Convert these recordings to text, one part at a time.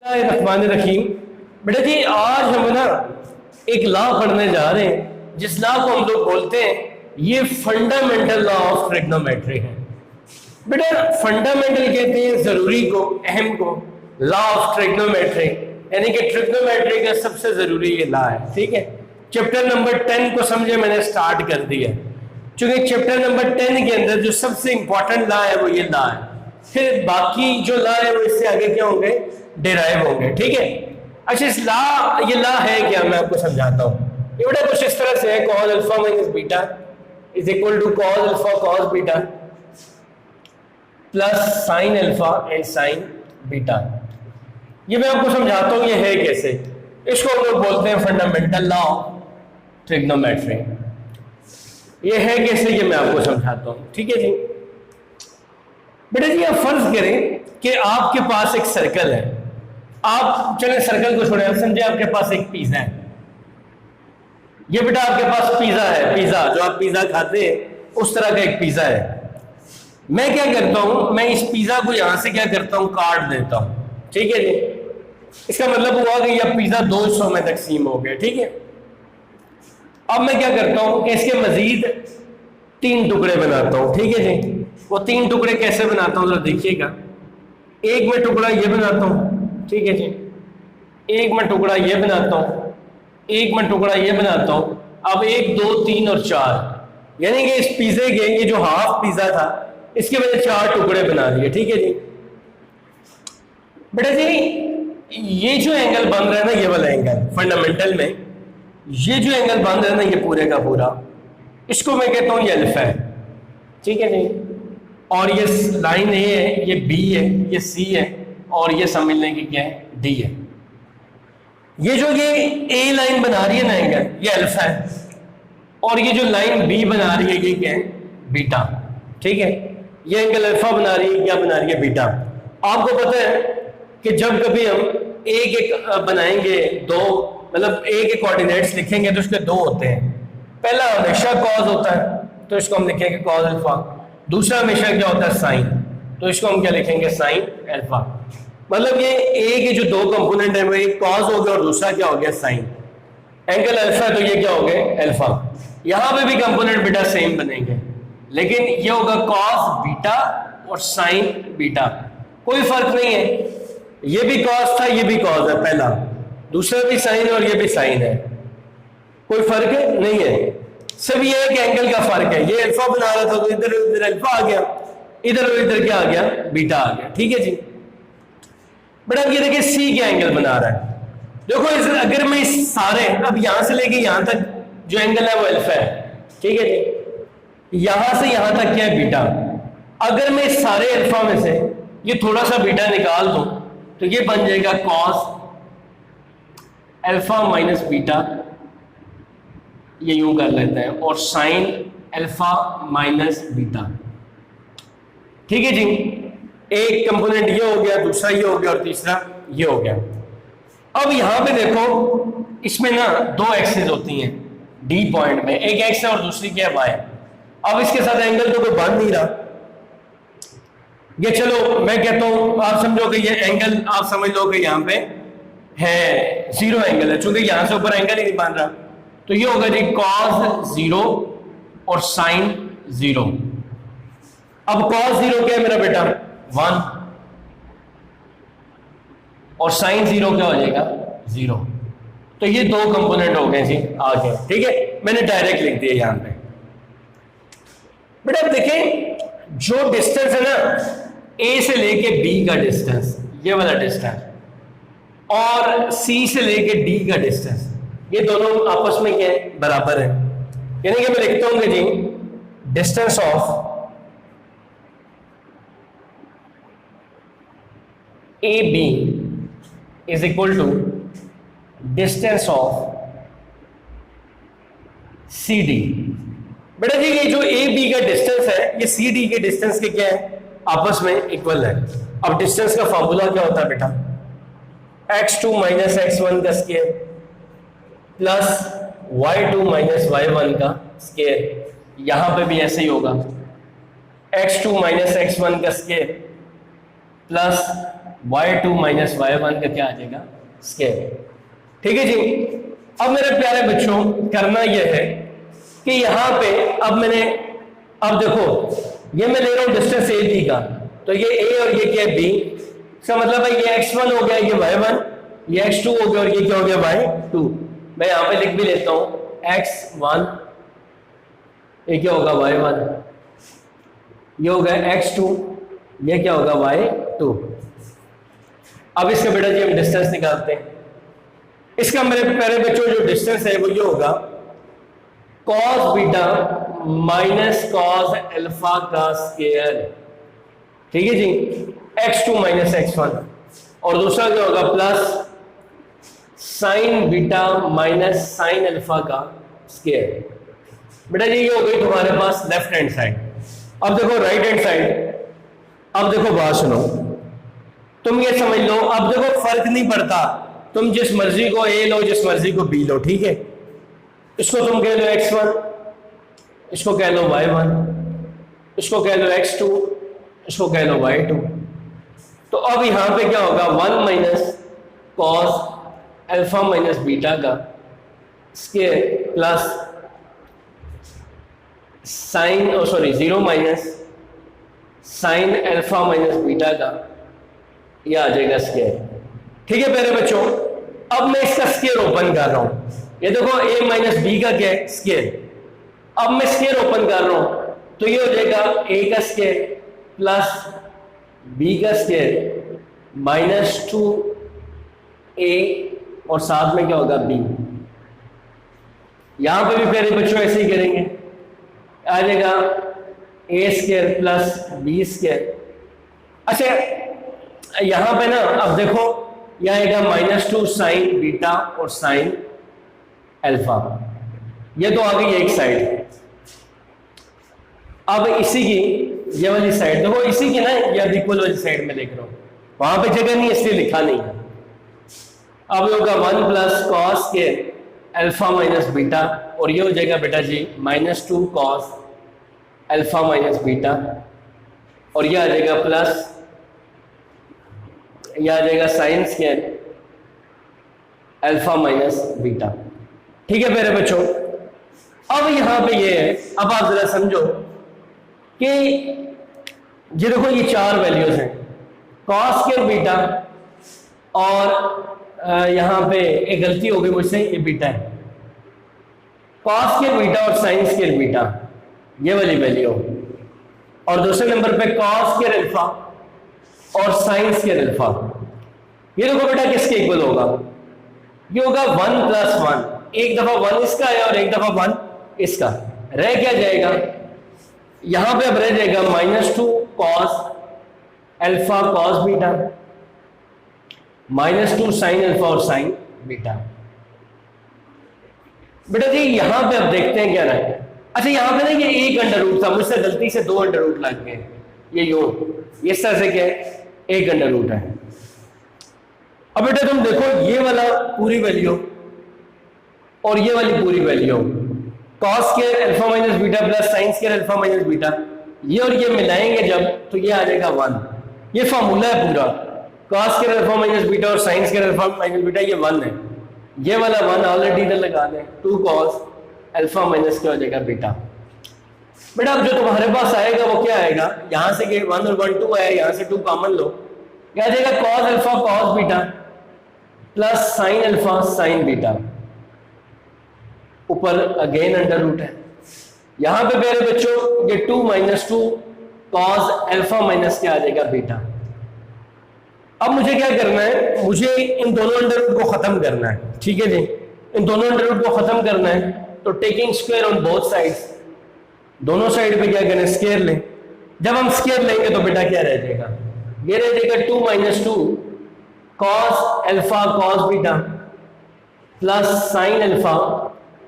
रहीम। बेटा जी आज हम ना एक लॉ पढ़ने जा रहे हैं जिस लॉ को हम लोग बोलते हैं ये फंडामेंटल लॉ ऑफ ट्रिग्नोमेट्री है। बेटा फंडामेंटल कहते हैं जरूरी को, अहम को। लॉ ऑफ ट्रिग्नोमेट्री यानी कि ट्रिग्नोमेट्री का सबसे जरूरी ये लॉ है। ठीक है, चैप्टर नंबर 10 को समझे मैंने स्टार्ट कर दिया, क्योंकि चैप्टर नंबर 10 के अंदर जो सबसे इंपॉर्टेंट लॉ है वो ये लॉ है। फिर बाकी जो लॉ है वो इससे आगे क्या होंगे, डिराइव होंगे। ठीक है, अच्छा इस लॉ, ये लॉ है क्या, मैं आपको समझाता हूँ। ये बेटा कुछ इस तरह से है, cos alpha minus beta is equal to cos alpha cos beta plus sine alpha and sine beta. ये मैं आपको समझाता हूँ ये है कैसे। इसको हम लोग बोलते हैं फंडामेंटल लॉ ऑफ ट्रिग्नोमेट्री। ये है कैसे, ये मैं आपको समझाता हूँ। ठीक है जी, बेटा जी आप फर्ज करें कि आपके पास एक सर्कल है। आप चले सर्कल को छोड़े, आप समझे आपके पास एक पिज्जा है। ये बेटा आपके पास पिज्जा है, पिज्जा जो आप पिज्जा खाते हैं उस तरह का एक पिज्जा है। मैं क्या करता हूं, मैं इस पिज्जा को यहां से क्या करता हूं, काट देता हूं। ठीक है जी, इसका मतलब हुआ कि यह पिज्जा 2 हिस्सों में तकसीम हो गया। ठीक है, अब मैं क्या करता हूं कि इसके मजीद 3 टुकड़े बनाता हूं। ठीक है जी, वो 3 टुकड़े कैसे बनाता हूं जरा देखिएगा। एक में टुकड़ा ये बनाता हूं, ठीक है जी, एक में टुकड़ा ये बनाता हूं, एक में टुकड़ा ये बनाता हूं। अब 1 2 3 और 4, यानी कि इस पिज्जे के ये जो हाफ पिज्जा था इसके मैंने 4 टुकड़े बना दिए। ठीक है जी, बेटा जी ये जो एंगल बन रहा है ना, ये वाला एंगल फंडामेंटल में ये जो एंगल बन रहा है ना, ये पूरे का पूरा, इसको मैं कहता हूं ये अल्फा है। ठीक है जी, और ये लाइन ए है, ये बी है, ये सी है, और ये समझ लें कि क्या है, डी है। ये जो ये ए लाइन बना रही है ना एंगल, ये अल्फा है, और ये जो लाइन बी बना रही है ये क्या है, बीटा। ठीक है, ये एंगल अल्फा बना रही है, क्या बना रही है, बीटा। आपको पता है कि जब कभी हम एक एक बनाएंगे, 2 मतलब ए के कोऑर्डिनेट्स लिखेंगे तो उसके 2 होते हैं। पहला हमेशा कॉस होता है तो इसको हम लिखेंगे कॉस अल्फा। दूसरा हमेशा क्या होता है, साइन, तो इसको हम क्या लिखेंगे, साइन अल्फा। मतलब ये ए के जो 2 कंपोनेंट है वो एक कॉस हो गया और दूसरा क्या हो गया, साइन। एंगल अल्फा तो ये क्या हो गया, अल्फा। यहां पे भी कंपोनेंट बीटा सेम बनेंगे, लेकिन ये होगा कॉस बीटा और साइन बीटा। कोई फर्क नहीं है, ये भी कॉस था ये भी कॉस है पहला, दूसरा भी साइन और ये भी साइन है, कोई फर्क नहीं है। सिर्फ ये है कि एंगल का फर्क है। ये अल्फा बना रहा था तो इधर इधर अल्फा आ गया, इधर और इधर क्या आ गया, बीटा आ गया। ठीक है जी, बट अब ये देखिए सी क्या एंगल बना रहा है। देखो इस अगर मैं इस सारे, अब यहां से लेके यहां तक जो एंगल है वो अल्फा है। ठीक है जी, यहां से यहां तक क्या है, बीटा। अगर मैं इस सारे अल्फा में से ये थोड़ा सा बीटा निकाल दूं तो ये बन जाएगा कॉस अल्फा माइनस बीटा, ये यूं कर लेते हैं, और साइन अल्फा माइनस बीटा। ठीक है जी, एक कंपोनेंट ये हो गया, दूसरा ये हो गया और तीसरा ये हो गया। अब यहां पे देखो इसमें ना 2 एक्सिस होती हैं डी पॉइंट में, एक एक्स है और दूसरी क्या है, वाई। अब इसके साथ एंगल तो कोई बन नहीं रहा, ये चलो मैं कहता हूं आप समझो कि ये एंगल आप समझ लो कि यहां पे है 0 एंगल है, चूंकि यहां से ऊपर एंगल ही नहीं बन रहा, तो ये होगा जी cos 0 और sin 0। अब cos 0 क्या है मेरा बेटा, 1, और sin 0 क्या हो जाएगा, 0। तो ये 2 कंपोनेंट हो गए जी, आ गए। ठीक है, मैंने डायरेक्ट लिख दिया यहां पे। बेटा अब देखें जो डिस्टेंस है ना ए से लेके बी का डिस्टेंस, ये वाला डिस्टेंस, और सी से लेके डी का डिस्टेंस, ये दोनों आपस में क्या है, बराबर है। यानी कि मैं लिखता हूं कि जी distance of A B is equal to distance of C D. बेटा जी ये जो ए बी का डिस्टेंस है ये सी डी के डिस्टेंस के क्या है, आपस में इक्वल है। अब डिस्टेंस का फॉर्मूला क्या होता है बेटा, x2 माइनस x1 का square plus y2 minus y1 का स्क्वायर। यहां पे भी ऐसे ही होगा, x2 माइनस x1 का square plus y2 minus y1 का क्या आ जाएगा, स्क्वायर। ठीक है जी। अब मेरे प्यारे बच्चों करना यह है कि यहाँ पे अब देखो ये मैं ले रहा हूँ डिस्टेंस ए बी का, तो ये ए और ये क्या है बी, इसका मतलब है ये x1 हो गया, ये y1, ये x2 हो गया और ये क्या हो गया y2। मैं यहाँ पे लिख भी लेता हूँ x1, ये क्या होगा y1, ये हो गया x2, ये क्या होगा y2। अब इसका बेटा जी हम डिस्टेंस निकालते हैं। इसका मेरे प्यारे बच्चों जो डिस्टेंस है वो ये होगा cos beta minus cos alpha का स्क्वायर। ठीक है जी, x2 माइनस x1, और दूसरा क्या होगा plus sign beta minus sine alpha का स्क्वायर। बेटा जी ये हो गई तुम्हारे पास लेफ्ट हैंड साइड। अब देखो राइट हैंड साइड, अब देखो बात सुनो, तुम ये समझ लो, अब देखो फर्क नहीं पड़ता, तुम जिस मर्जी को ए लो, जिस मर्जी को बी लो, ठीक है। इसको तुम कह लो x1, इसको कह लो y1, इसको कह लो x2, इसको कह लो y2। तो अब यहां पे क्या होगा 1 minus cos alpha minus beta का square plus sine, oh sorry 0 minus sine alpha minus beta का, यह आ जाएगा स्क्वायर। ठीक है प्यारे बच्चों, अब मैं इसका स्क्वायर ओपन कर रहा हूं, ये देखो a माइनस बी का क्या है स्क्वायर। अब मैं स्क्वायर ओपन कर रहा हूं तो ये हो जाएगा a का स्क्वायर प्लस b का स्क्वायर माइनस 2a और साथ में क्या होगा b। यहां पे भी प्यारे बच्चों ऐसे ही करेंगे, आ जाएगा a square plus b square. अच्छा यहां पे ना अब देखो यह आएगा -2 साइन बीटा और साइन अल्फा, ये तो आ गई एक साइड। अब इसी की ये वाली साइड देखो, इसी की ना ये इक्वल वाली साइड में लिख रहा हूं, वहां पे जगह नहीं इसलिए लिखा नहीं है। अब होगा 1 प्लस कॉस के अल्फा माइनस बीटा, और ये हो जाएगा बेटा जी -2 कॉस अल्फा माइनस बीटा, और ये आ जाएगा प्लस, यह आ जाएगा sign square alpha minus beta. ठीक है मेरे बच्चों, अब यहां पे ये है, अब आप जरा समझो कि ये देखो ये चार वैल्यूज हैं, कॉस स्क्वायर बीटा, और यहां पे एक गलती हो गई मुझसे, ये बीटा है, कॉस स्क्वायर बीटा और साइन स्क्वायर बीटा, ये वाली वैल्यू, और दूसरे नंबर पे कॉस स्क्वायर अल्फा और साइन स्क्वायर अल्फा। ये देखो बेटा किसके इक्वल होगा, ये होगा 1 प्लस 1, एक दफा 1 इसका है और एक दफा 1 इसका, रह क्या जाएगा यहां पे, अब रह जाएगा -2 cos alpha cos beta, -2 sine alpha और साइन बीटा। बेटा जी यहां पे अब देखते हैं क्या रहा है। अच्छा यहां पे ना ये एक अंडर रूट था, मुझसे गलती से 2 अंडर रूट लग गए, ये यूं इस तरह से क्या है, एक अंडर रूट है। अब बेटा तुम देखो ये वाला पूरी वैल्यू और ये वाली पूरी value, cos square alpha minus beta plus sign square alpha minus beta, ये और ये मिलाएंगे जब तो ये आ जाएगा 1। ये फार्मूला है पूरा, cos square alpha minus beta और sine square alpha minus beta, ये 1 है। ये वाला 1 ऑलरेडी इधर लगा दें, 2 कॉस अल्फा माइनस क्या हो जाएगा बीटा। बेटा अब जो तुम्हारे पास आएगा वो क्या आएगा, यहां से 1 और 1 2 है, यहां से 2 कॉमन लो, क्या आ जाएगा cos alpha cos beta plus sine alpha sine beta, ऊपर अगेन अंडर रूट है। यहां पे मेरे बच्चों ये 2 - 2 कॉस अल्फा माइनस क्या आ जाएगा बीटा। अब मुझे क्या करना है, मुझे इन दोनों अंडर रूट को खत्म करना है। ठीक है जी, इन दोनों अंडर रूट को खत्म करना है तो taking square on both sides, दोनों साइड पे क्या करें स्क्वायर लें। जब हम स्क्वायर लेंगे तो बेटा क्या रह जाएगा, ये रह जाएगा 2 - 2 cos alpha cos beta plus sine alpha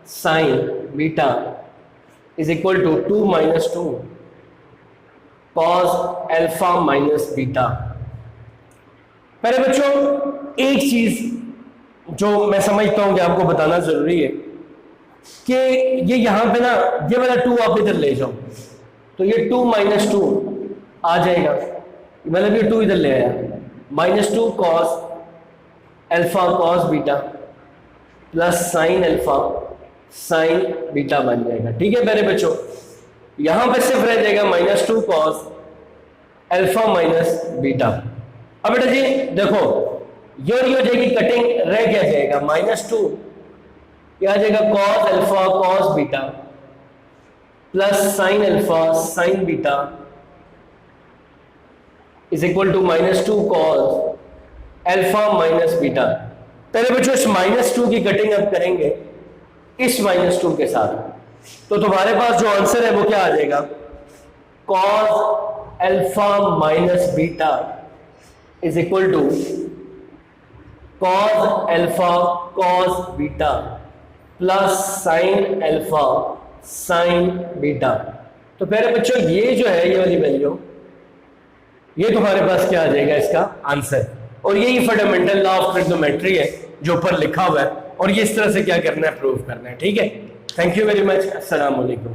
sine beta is equal to 2 - 2 cos alpha minus beta. मेरे बच्चों एक चीज जो मैं समझता हूं कि आपको बताना जरूरी है कि ये यहां पे ना ये वाला 2 आप इधर ले जाओ तो ये 2 - 2 आ जाएगा, मतलब ये 2 इधर ले आया, -2 cos alpha cos beta plus sine alpha sine beta बन जाएगा। ठीक है मेरे बच्चों, यहां पे सिर्फ रह जाएगा -2 cos अल्फा माइनस बीटा। अब बेटा जी देखो, ये हो जाएगी कटिंग, रह क्या जाएगा -2, क्या आ जाएगा cos alpha cos beta plus sine alpha sine beta is equal to -2 cos alpha minus beta. पहले बच्चों इस -2 की कटिंग अब करेंगे इस -2 के साथ, तो तुम्हारे पास जो आंसर है वो क्या आ जाएगा, cos alpha minus beta is equal to cos alpha cos beta plus sine alpha sine beta. तो पहले बच्चों ये जो है ये वाली वैल्यू, ये तुम्हारे पास क्या आ जाएगा इसका आंसर, और यही फंडामेंटल लॉ ऑफ ट्रिग्नोमेट्री है जो ऊपर लिखा हुआ है, और ये इस तरह से क्या करना है, प्रूव करना है। ठीक है, थैंक यू वेरी मच, अस्सलाम वालेकुम।